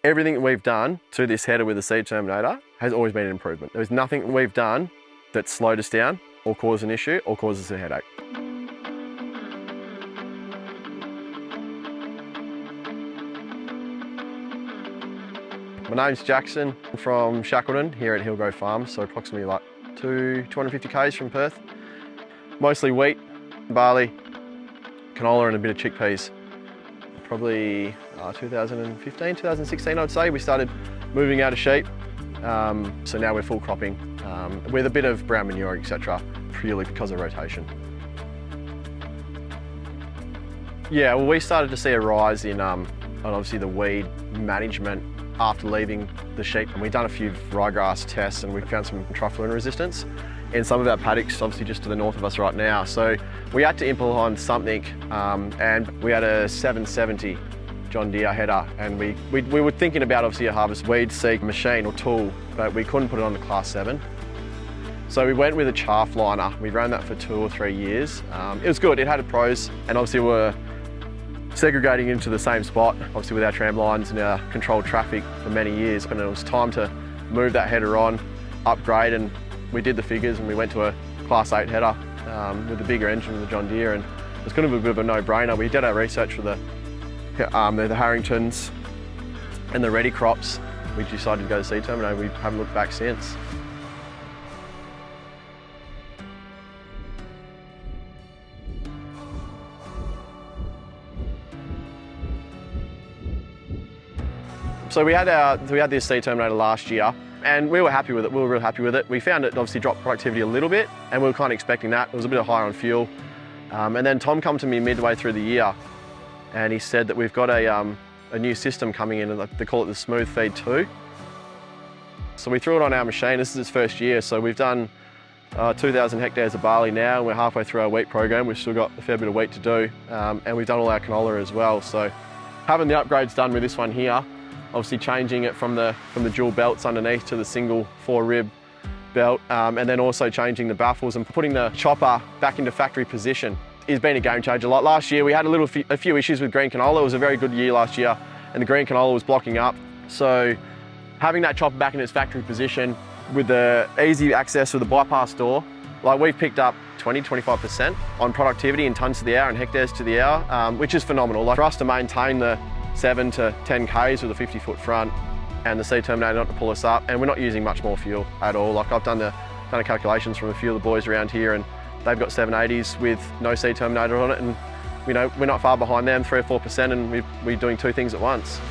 Everything we've done to this header with the Seed Terminator has always been an improvement. There's nothing we've done that slowed us down or caused an issue or caused us a headache. My name's Jackson from Shackleton here at Hillgrove Farm, so approximately like 250 k's from Perth. Mostly wheat, barley, canola and a bit of chickpeas. Probably 2015, 2016 I'd say, we started moving out of sheep. So now we're full cropping with a bit of brown manure, etc., purely because of rotation. Yeah, well, we started to see a rise in obviously the weed management after leaving the sheep, and we've done a few ryegrass tests and we found some trifluin resistance in some of our paddocks, obviously just to the north of us right now. So we had to implement something, and we had a 770 John Deere header, and we were thinking about obviously a harvest weed seek machine or tool, but we couldn't put it on the Class 7. So we went with a chaff liner. We ran that for 2 or 3 years. It was good, it had pros, and obviously we're segregating into the same spot, obviously with our tram lines and our controlled traffic for many years. And it was time to move that header on, upgrade, and we did the figures and we went to a Class 8 header with the bigger engine of the John Deere, and it was kind of a bit of a no-brainer. We did our research for the Harringtons and the ready crops. We decided to go to Seed Terminator. We haven't looked back since. So we had this Seed Terminator last year, and we were happy with it. We were real happy with it. We found it obviously dropped productivity a little bit, and we were kind of expecting that. It was a bit higher on fuel. And then Tom come to me midway through the year, and he said that we've got a new system coming in, and they call it the SmoothFEED 2. So we threw it on our machine. This is its first year, so we've done 2,000 hectares of barley now, and we're halfway through our wheat program. We've still got a fair bit of wheat to do, and we've done all our canola as well. So having the upgrades done with this one here, obviously changing it from the dual belts underneath to the single 4-rib belt, and then also changing the baffles and putting the chopper back into factory position has been a game changer. Like last year, we had a few issues with green canola. It was a very good year last year, and the green canola was blocking up. So having that chopper back in its factory position with the easy access with the bypass door, like we've picked up 20–25% on productivity in tonnes to the hour and hectares to the hour, which is phenomenal. Like for us to maintain the 7 to 10 k's with a 50-foot front and the Seed Terminator not to pull us up, and we're not using much more fuel at all. Like I've done the calculations from a few of the boys around here, and they've got 780s with no Seed Terminator on it, and you know, we're not far behind them, 3 or 4%, and we're doing 2 things at once.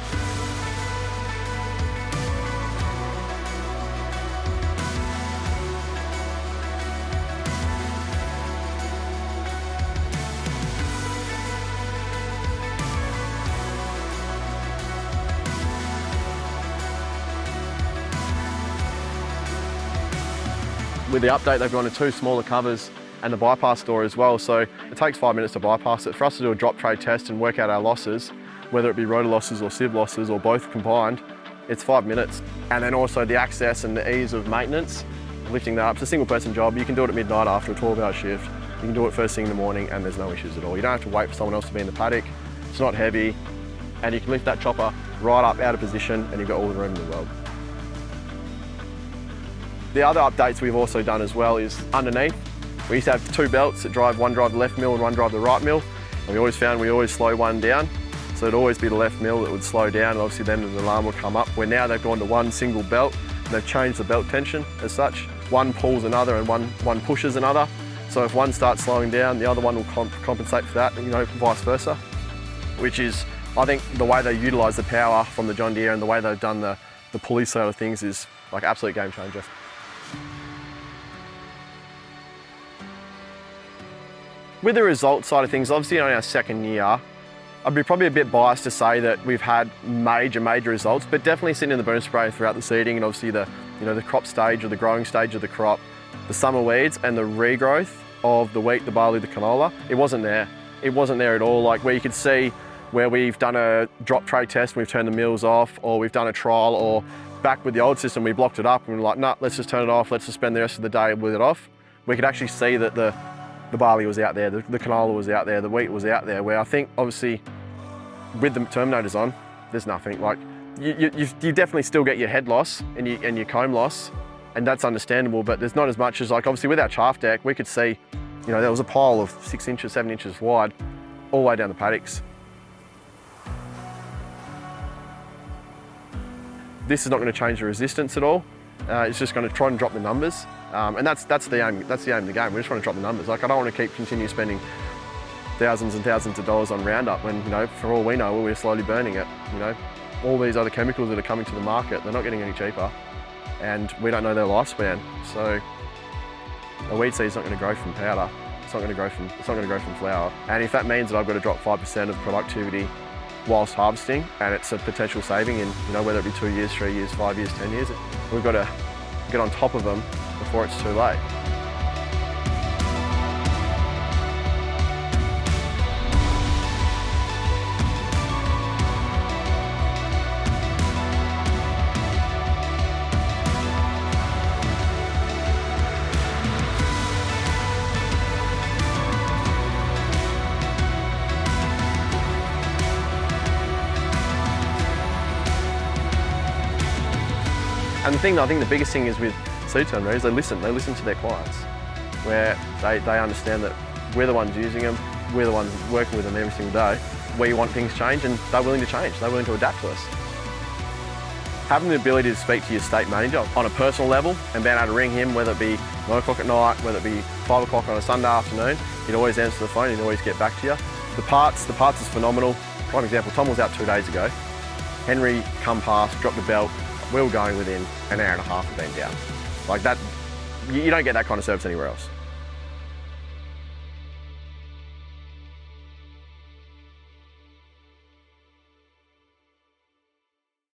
With the update, they've gone to 2 smaller covers and the bypass door as well. So it takes 5 minutes to bypass it. For us to do a drop tray test and work out our losses, whether it be rotor losses or sieve losses or both combined, it's 5 minutes. And then also the access and the ease of maintenance, lifting that up. It's a single person job. You can do it at midnight after a 12-hour shift. You can do it first thing in the morning and there's no issues at all. You don't have to wait for someone else to be in the paddock. It's not heavy, and you can lift that chopper right up out of position and you've got all the room in the world. The other updates we've also done as well is underneath. We used to have 2 belts that one drive the left mill and one drive the right mill. And we always found we always slow one down. So it'd always be the left mill that would slow down, and obviously then the alarm would come up. Where now they've gone to 1 single belt, and they've changed the belt tension as such. One pulls another and one pushes another. So if one starts slowing down, the other one will compensate for that, and vice versa. Which is, I think, the way they utilise the power from the John Deere and the way they've done the pulley side of things is like absolute game changer. With the results side of things, obviously on our 2nd year, I'd be probably a bit biased to say that we've had major results, but definitely sitting in the boom spray throughout the seeding, and obviously the crop stage or the growing stage of the crop, the summer weeds and the regrowth of the wheat, the barley, the canola, it wasn't there. It wasn't there at all. Like where you could see where we've done a drop tray test and we've turned the mills off, or we've done a trial, or back with the old system, we blocked it up and we're like, nah, let's just turn it off. Let's just spend the rest of the day with it off. We could actually see that the barley was out there, the canola was out there, the wheat was out there, where I think obviously with the Terminators on, there's nothing. Like you definitely still get your head loss and your comb loss, and that's understandable, but there's not as much as, like, obviously with our chaff deck, we could see, you know, there was a pile of 6 inches, 7 inches wide all the way down the paddocks. This is not going to change the resistance at all. It's just going to try and drop the numbers, and that's the aim. That's the aim of the game. We're just trying to drop the numbers. Like, I don't want to continue spending thousands and thousands of dollars on Roundup when, you know, for all we know, we're slowly burning it. You know, all these other chemicals that are coming to the market, they're not getting any cheaper, and we don't know their lifespan. So a weed seed's not going to grow from powder. It's not going to grow from flour. And if that means that I've got to drop 5% of productivity whilst harvesting, and it's a potential saving in, you know, whether it be 2 years, 3 years, 5 years, 10 years, we've got to get on top of them before it's too late. And I think the biggest thing is with Seed Terminator is they listen to their clients, where they understand that we're the ones using them, we're the ones working with them every single day. We want things changed, and they're willing to change, they're willing to adapt to us. Having the ability to speak to your state manager on a personal level and being able to ring him, whether it be 9 o'clock at night, whether it be 5 o'clock on a Sunday afternoon, he'd always answer the phone, he'd always get back to you. The parts is phenomenal. Prime example, Tom was out 2 days ago. Henry come past, dropped the belt, we were going within an hour and a half of being down. Like that, you don't get that kind of service anywhere else.